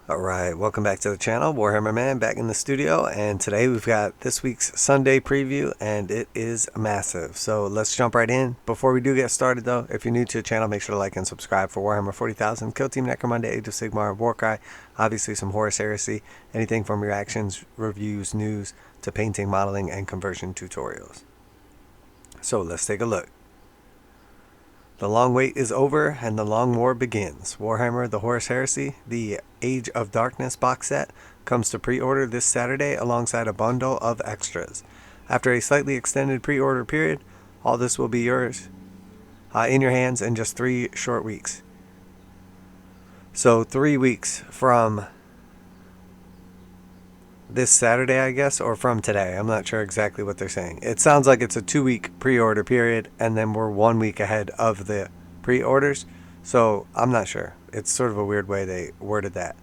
Alright, welcome back to the channel. Warhammer Man back in the studio, and today we've got this week's Sunday preview, and it is massive. So let's jump right in. Before we do get started though, if you're new to the channel, make sure to like and subscribe for Warhammer 40,000, Kill Team Necromunda, Age of Sigmar, Warcry, obviously some Horus Heresy, anything from reactions, reviews, news, to painting, modeling, and conversion tutorials. So let's take a look. The long wait is over and the long war begins. Warhammer the Horus Heresy, the Age of Darkness box set, comes to pre-order this Saturday alongside a bundle of extras. After a slightly extended pre-order period, all this will be yours in your hands in just 3 short weeks. So 3 weeks from this Saturday, I guess, or from today. I'm not sure exactly what they're saying. It sounds like it's a 2-week pre-order period, and then we're 1 week ahead of the pre-orders. So I'm not sure. It's sort of a weird way they worded that.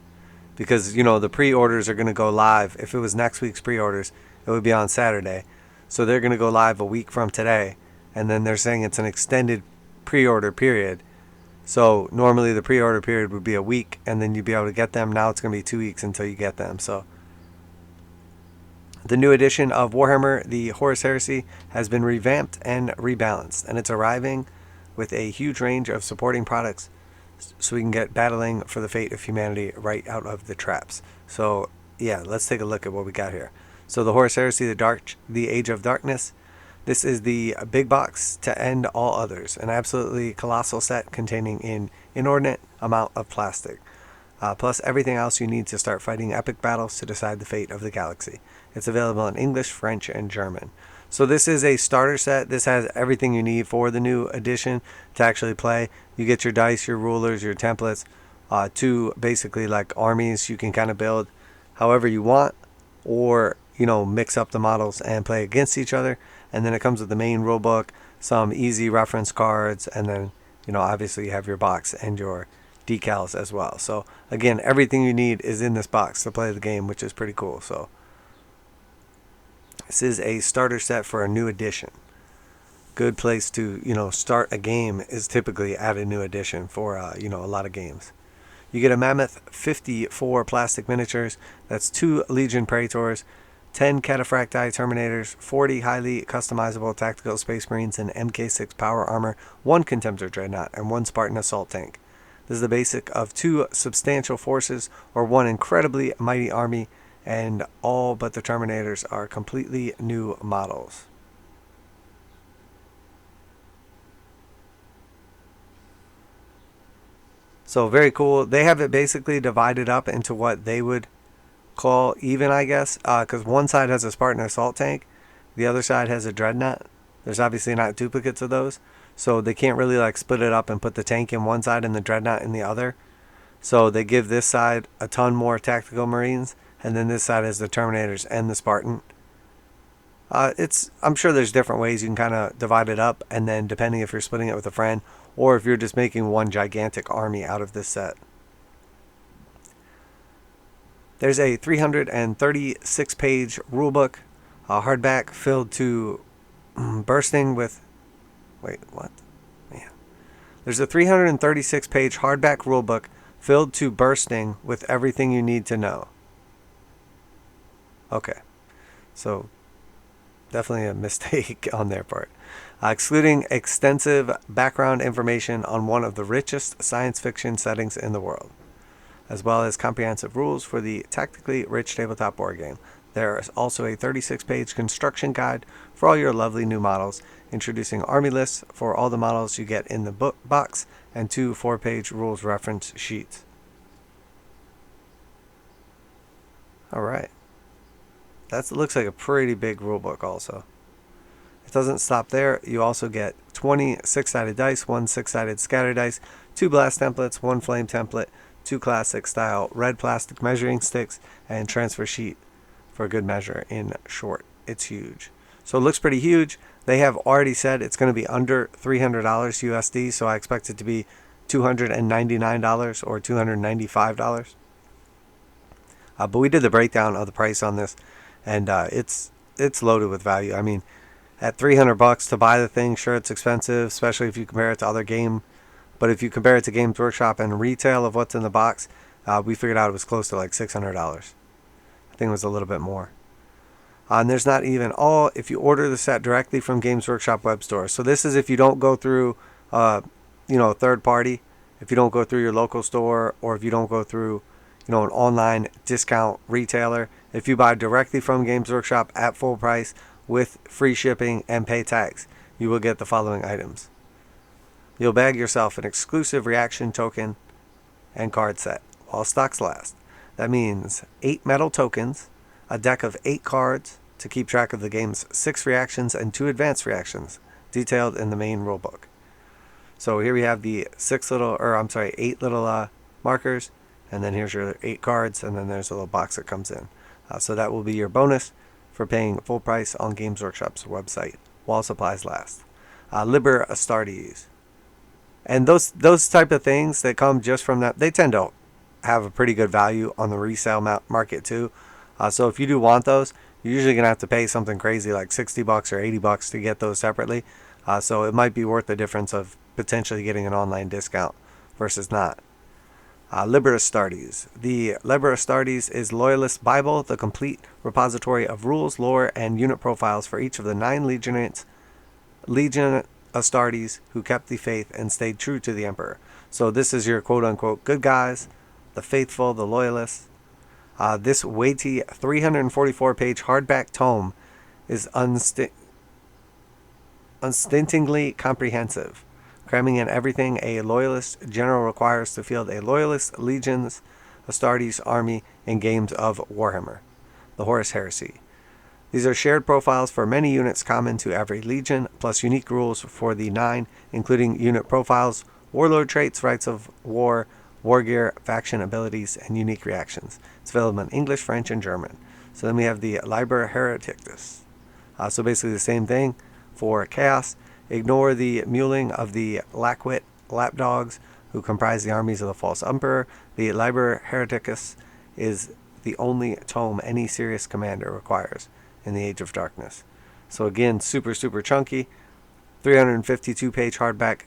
Because, you know, the pre-orders are going to go live. If it was next week's pre-orders, it would be on Saturday. So they're going to go live a week from today. And then they're saying it's an extended pre-order period. So normally the pre-order period would be a week, and then you'd be able to get them. Now it's going to be 2 weeks until you get them. So the new edition of Warhammer, the Horus Heresy, has been revamped and rebalanced, and it's arriving with a huge range of supporting products so we can get battling for the fate of humanity right out of the traps. So, yeah, let's take a look at what we got here. So the Horus Heresy, the Age of Darkness. This is the big box to end all others, an absolutely colossal set containing an inordinate amount of plastic. Plus everything else you need to start fighting epic battles to decide the fate of the galaxy. It's available in English, French, and German. So this is a starter set. This has everything you need for the new edition to actually play. You get your dice, your rulers, your templates, 2 basically like armies you can kind of build however you want, or, you know, mix up the models and play against each other. And then it comes with the main rulebook, some easy reference cards, and then, you know, obviously you have your box and your decals as well. So again, everything you need is in this box to play the game, which is pretty cool. So this is a starter set for a new edition. Good place to, you know, start a game is typically at a new edition for, you know, a lot of games. You get a Mammoth 54 plastic miniatures. That's 2 Legion Praetors, 10 Cataphracti Terminators, 40 highly customizable tactical Space Marines and Mk6 power armor, 1 Contemptor Dreadnought, and 1 Spartan assault tank. This is the basic of 2 substantial forces or 1 incredibly mighty army, and all but the Terminators are completely new models. So very cool. They have it basically divided up into what they would call even, I guess, because one side has a Spartan assault tank, the other side has a Dreadnought. There's obviously not duplicates of those, so they can't really like split it up and put the tank in one side and the Dreadnought in the other. So they give this side a ton more tactical Marines, and then this side has the Terminators and the Spartan. I'm sure there's different ways you can kind of divide it up, and then depending if you're splitting it with a friend or if you're just making one gigantic army out of this set. There's a 336-page rulebook, hardback filled to bursting with... Wait, what? Man. There's a 336-page hardback rulebook filled to bursting with everything you need to know. Okay, so definitely a mistake on their part. Excluding extensive background information on one of the richest science fiction settings in the world, as well as comprehensive rules for the tactically rich tabletop board game. There is also a 36-page construction guide for all your lovely new models, introducing army lists for all the models you get in the box, and 2 4-page rules reference sheets. Alright. That looks like a pretty big rulebook also. It doesn't stop there. You also get 20 6-sided dice, 1 6-sided scatter dice, 2 blast templates, 1 flame template, 2 classic style red plastic measuring sticks, and transfer sheet for good measure. In short, it's huge. So it looks pretty huge. They have already said it's going to be under $300 USD, so I expect it to be $299 or $295. But we did the breakdown of the price on this, and it's loaded with value. I mean, at $300 to buy the thing, sure, it's expensive, especially if you compare it to other game. But if you compare it to Games Workshop and retail of what's in the box, We figured out it was close to like $600. I think it was a little bit more. And there's not even all if you order the set directly from Games Workshop web store. So this is if you don't go through, a third party, if you don't go through your local store, or if you don't go through, an online discount retailer. If you buy directly from Games Workshop at full price with free shipping and pay tax, you will get the following items. You'll bag yourself an exclusive reaction token and card set while stocks last. That means 8 metal tokens, a deck of 8 cards to keep track of the game's 6 reactions and 2 advanced reactions, detailed in the main rulebook. So here we have the 8 little markers, and then here's your 8 cards, and then there's a little box that comes in. So that will be your bonus for paying full price on Games Workshop's website while supplies last. Liber Astartes. And those type of things that come just from that, they tend to have a pretty good value on the resale market too. So if you do want those, you're usually going to have to pay something crazy like $60 or $80 to get those separately. So it might be worth the difference of potentially getting an online discount versus not. Liber Astartes. The Liber Astartes is Loyalist Bible, the complete repository of rules, lore, and unit profiles for each of the 9 Legion Astartes who kept the faith and stayed true to the Emperor. So this is your quote-unquote good guys, the faithful, the loyalists. This weighty 344-page hardback tome is unstintingly comprehensive, cramming in everything a loyalist general requires to field a loyalist legion's Astartes army in games of Warhammer, the Horus Heresy. These are shared profiles for many units common to every legion, plus unique rules for the 9, including unit profiles, warlord traits, rights of war, war gear, faction abilities, and unique reactions. It's available in English, French, and German. So then we have the Liber Hereticus. So basically the same thing for chaos. Ignore the muling of the Lackwit lapdogs who comprise the armies of the false emperor. The Liber Hereticus is the only tome any serious commander requires in the Age of Darkness. So again, super, super chunky. 352-page hardback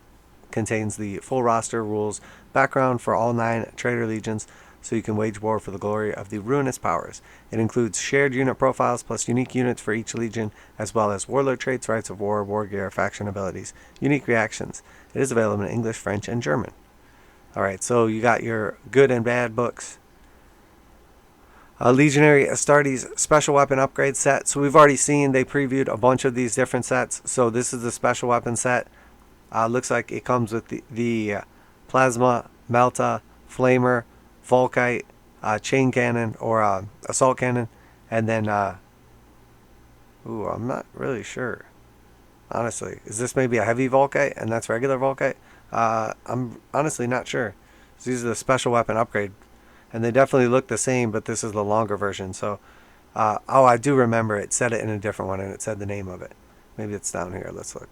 contains the full roster, rules, background for all 9 traitor legions, so you can wage war for the glory of the ruinous powers. It includes shared unit profiles plus unique units for each legion, as well as warlord traits, rights of war, war gear, faction abilities, unique reactions. It is available in English, French, and German. Alright, so you got your good and bad books. Legionary Astartes special weapon upgrade set. So we've already seen, they previewed a bunch of these different sets. So this is the special weapon set. Looks like it comes with the plasma, melta, flamer, volkite, chain cannon, or assault cannon, and then I'm not really sure, honestly. Is this maybe a heavy volkite and that's regular volkite? I'm honestly not sure. So these are the special weapon upgrade, and they definitely look the same, but this is the longer version. So I do remember it said it in a different one, and it said the name of it. Maybe it's down here. Let's look.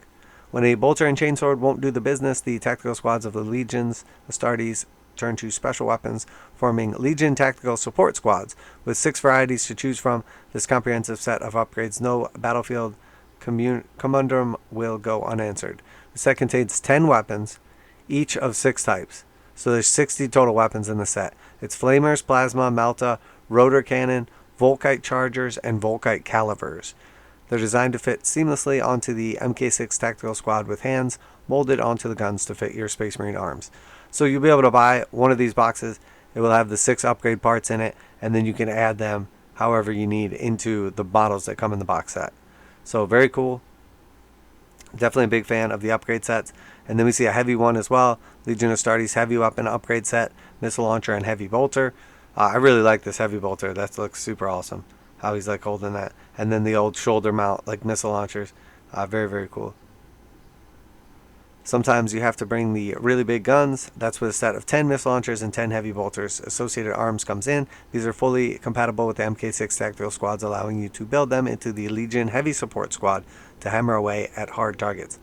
When a bolter and chainsword won't do the business, the tactical squads of the legions Astartes turn to special weapons, forming Legion Tactical Support Squads. With 6 varieties to choose from, this comprehensive set of upgrades, no battlefield conundrum will go unanswered. The set contains 10 weapons, each of 6 types. So there's 60 total weapons in the set. It's flamers, plasma, melta, rotor cannon, volkite chargers, and volkite calivers. They're designed to fit seamlessly onto the Mk3 Tactical Squad with hands molded onto the guns to fit your Space Marine arms. So you'll be able to buy one of these boxes. It will have the 6 upgrade parts in it, and then you can add them however you need into the models that come in the box set. So very cool. Definitely a big fan of the upgrade sets. And then we see a heavy one as well. Legion Astartes heavy weapon upgrade set, missile launcher, and heavy bolter. I really like this heavy bolter. That looks super awesome. How he's like holding that. And then the old shoulder mount like missile launchers. Very, very cool. Sometimes you have to bring the really big guns. That's where a set of 10 missile launchers and 10 heavy bolters. Associated arms comes in. These are fully compatible with the Mk3 Tactical Squads, allowing you to build them into the Legion Heavy Support Squad to hammer away at hard targets.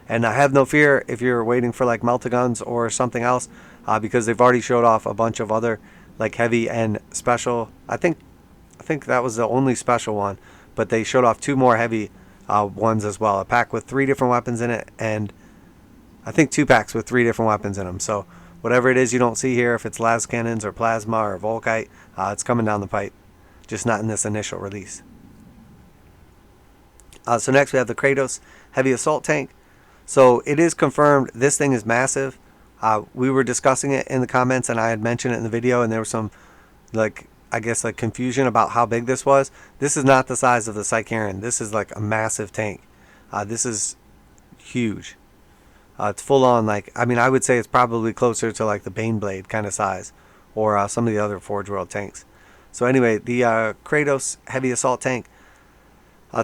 And I have no fear if you're waiting for like melta guns or something else, because they've already showed off a bunch of other like heavy and special. I think that was the only special one, but they showed off 2 more heavy ones as well. A pack with 3 different weapons in it, and I think 2 packs with 3 different weapons in them. So Whatever it is you don't see here, if it's las cannons or plasma or volkite, it's coming down the pipe. Just not in this initial release. So next we have the Kratos Heavy Assault Tank. So it is confirmed this thing is massive. We were discussing it in the comments and I had mentioned it in the video, and there was some, like, I guess, like, confusion about how big this was. This is not the size of the Sycaran. This is like a massive tank. This is huge. It's full on, like, I mean, I would say it's probably closer to like the Baneblade kind of size, or some of the other Forge World tanks. So anyway, the Kratos Heavy Assault Tank.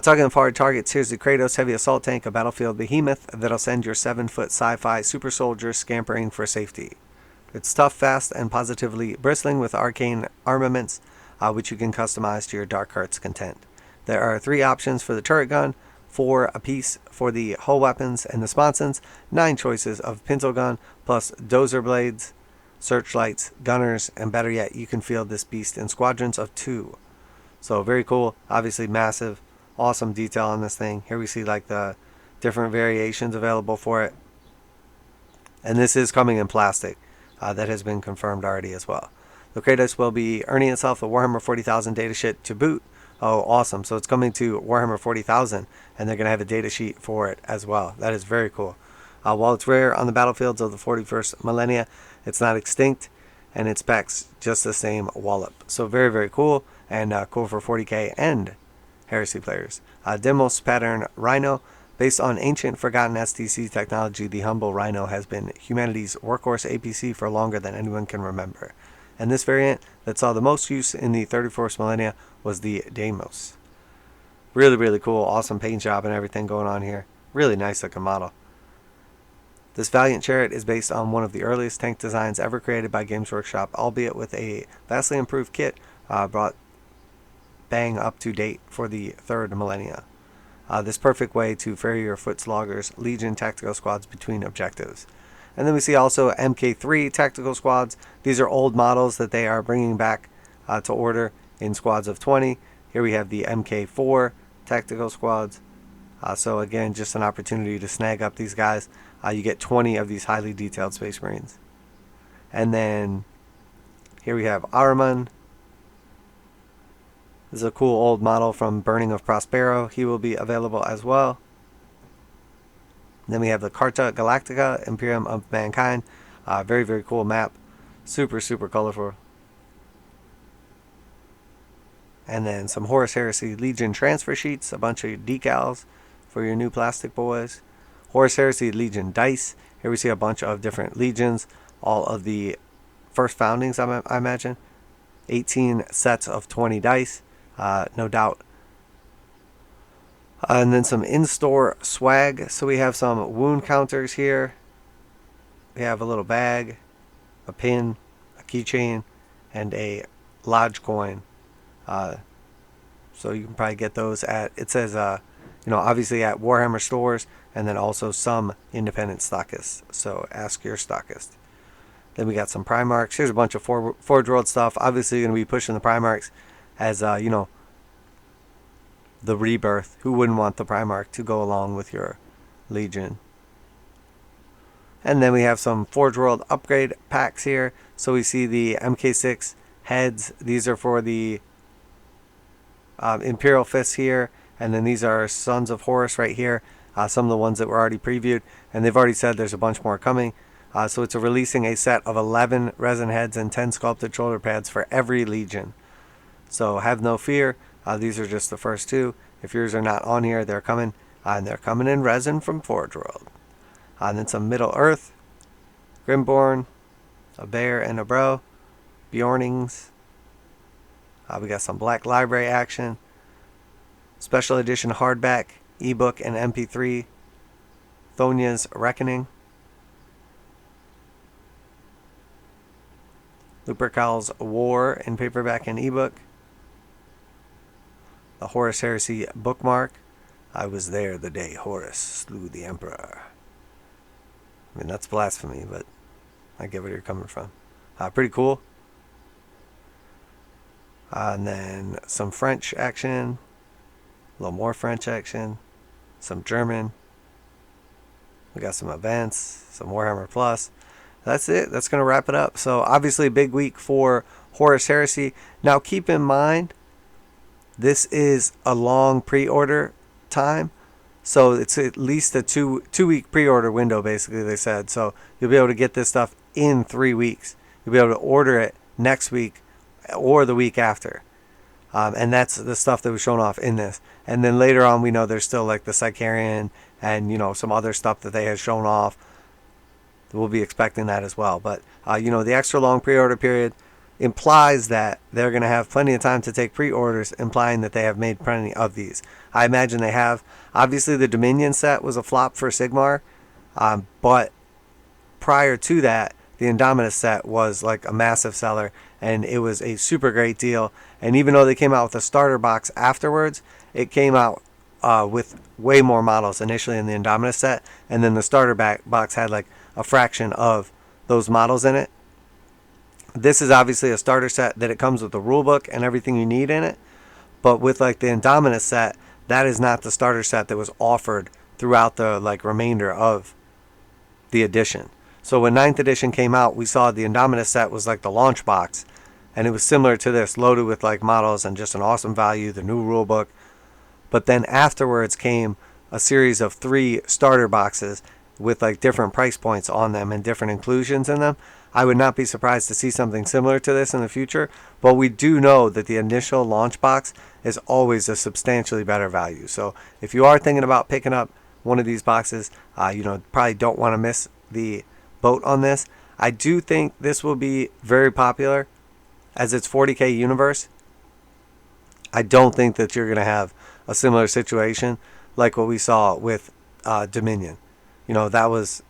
Talking hard targets, here's the Kratos Heavy Assault Tank, a battlefield behemoth that'll send your 7-foot sci-fi super soldier scampering for safety. It's tough, fast, and positively bristling with arcane armaments, which you can customize to your dark heart's content. There are 3 options for the turret gun, 4 apiece for the hull weapons and the sponsons, 9 choices of pintle gun, plus dozer blades, searchlights, gunners, and better yet, you can field this beast in squadrons of 2. So very cool, obviously massive, awesome detail on this thing. Here we see like the different variations available for it. And this is coming in plastic. That has been confirmed already as well. The Kratos will be earning itself the Warhammer 40,000 datasheet to boot. Oh, awesome. So it's coming to Warhammer 40,000, and they're going to have a datasheet for it as well. That is very cool. While it's rare on the battlefields of the 41st millennia, it's not extinct, and it specs just the same wallop. So very, very cool, and cool for 40k and Heresy players. Deimos pattern Rhino. Based on ancient forgotten STC technology, the humble Rhino has been humanity's workhorse APC for longer than anyone can remember. And this variant that saw the most use in the 31st millennia was the Deimos. Really, really cool. Awesome paint job and everything going on here. Really nice looking model. This Valiant Chariot is based on one of the earliest tank designs ever created by Games Workshop, albeit with a vastly improved kit brought bang up to date for the 3rd millennia. This perfect way to ferry your foot sloggers, Legion tactical squads between objectives. And then we see also Mk3 Tactical squads. These are old models that they are bringing back to order in squads of 20. Here we have the Mk4 Tactical squads. So again, just an opportunity to snag up these guys. You get 20 of these highly detailed Space Marines. And then here we have Ahriman. This is a cool old model from Burning of Prospero. He will be available as well. Then we have the Carta Galactica, Imperium of Mankind. Very, very cool map. Super, super colorful. And then some Horus Heresy Legion transfer sheets. A bunch of decals for your new plastic boys. Horus Heresy Legion dice. Here we see a bunch of different legions. All of the first foundings, I imagine. 18 sets of 20 dice. No doubt. And then some in-store swag. So we have some wound counters here. We have a little bag, a pin, a keychain, and a lodge coin. So you can probably get those at, it says, obviously at Warhammer stores, and then also some independent stockists. So ask your stockist. Then we got some Primarchs. Here's a bunch of Forge World stuff. Obviously you're going to be pushing the Primarchs as, the rebirth. Who wouldn't want the Primarch to go along with your Legion? And then we have some Forge World upgrade packs here. So we see the MK6 heads. These are for the Imperial Fists here. And then these are Sons of Horus right here. Some of the ones that were already previewed. And they've already said there's a bunch more coming. So it's releasing a set of 11 resin heads and 10 sculpted shoulder pads for every Legion. So have no fear. These are just the first 2. If yours are not on here, they're coming. And they're coming in resin from Forge World. And then some Middle Earth. Grimborn. A bear and a bro. Bjornings. We got some Black Library action. Special edition hardback, ebook, and MP3. Thonia's Reckoning. Lupercal's War in paperback and ebook. The Horus Heresy bookmark. I was there the day Horus slew the Emperor. I mean, that's blasphemy, but I get where you're coming from. Pretty cool. And then some French action. A little more French action. Some German. We got some events. Some Warhammer Plus. that's it. That's going to wrap it up. So obviously a big week for Horus Heresy. Now keep in mind, this is a long pre-order time. So it's at least a two-week pre-order window, basically, they said. So you'll be able to get this stuff in 3 weeks. You'll be able to order it next week or the week after. And that's the stuff that was shown off in this. And then later on, we know there's still like the Sicarian and, you know, some other stuff that they had shown off. We'll be expecting that as well. But, you know, the extra long pre-order period implies that they're going to have plenty of time to take pre-orders, implying that they have made plenty of these. I imagine they have. Obviously, the Dominion set was a flop for Sigmar. But prior to that, the Indominus set was like a massive seller, and it was a super great deal. And even though they came out with a starter box afterwards, it came out with way more models initially in the Indominus set, and then the starter box had like a fraction of those models in it. This is obviously a starter set that it comes with the rulebook and everything you need in it, but with like the Indominus set, that is not the starter set that was offered throughout the like remainder of the edition. So when 9th edition came out, we saw the Indominus set was like the launch box, and it was similar to this, loaded with like models and just an awesome value, the new rulebook. But then afterwards came a series of 3 starter boxes with like different price points on them and different inclusions in them. I would not be surprised to see something similar to this in the future, but we do know that the initial launch box is always a substantially better value. So if you are thinking about picking up one of these boxes, you know, probably don't want to miss the boat on this. I do think this will be very popular as its 40k universe. I don't think that you're going to have a similar situation like what we saw with Dominion. You know, that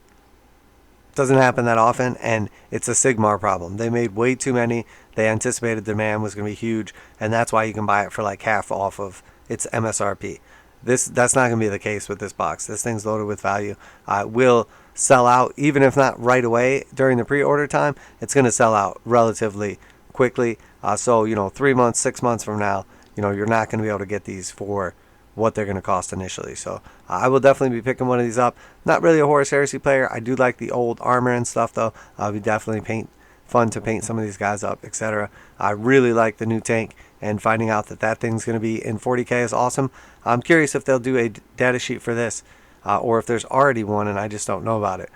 doesn't happen that often, and it's a Sigmar problem. They made way too many. They anticipated demand was going to be huge, and that's why you can buy it for like half off of its MSRP. That's not going to be the case with this box. This thing's loaded with value. It will sell out, even if not right away during the pre-order time. It's going to sell out relatively quickly. So, you know, 3 months, 6 months from now, you know, you're not going to be able to get these for what they're going to cost initially. So I will definitely be picking one of these up. Not really a Horus Heresy player. I do like the old armor and stuff, though. It'll be definitely fun to paint some of these guys up, etc. I really like the new tank, and finding out that thing's going to be in 40k is awesome. I'm curious if they'll do a data sheet for this, or if there's already one and I just don't know about it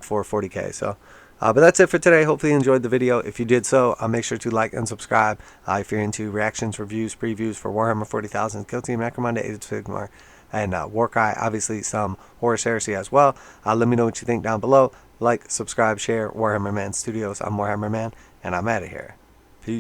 for 40k. So, but that's it for today. Hopefully you enjoyed the video. If you did so, make sure to like and subscribe if you're into reactions, reviews, previews for Warhammer 40,000, Kill Team, necromunda, Age of Sigmar, and warcry. Obviously some Horus Heresy as well. Let me know what you think down below. Like, subscribe, share. Warhammer Man Studios. I'm Warhammer Man, and I'm out of here.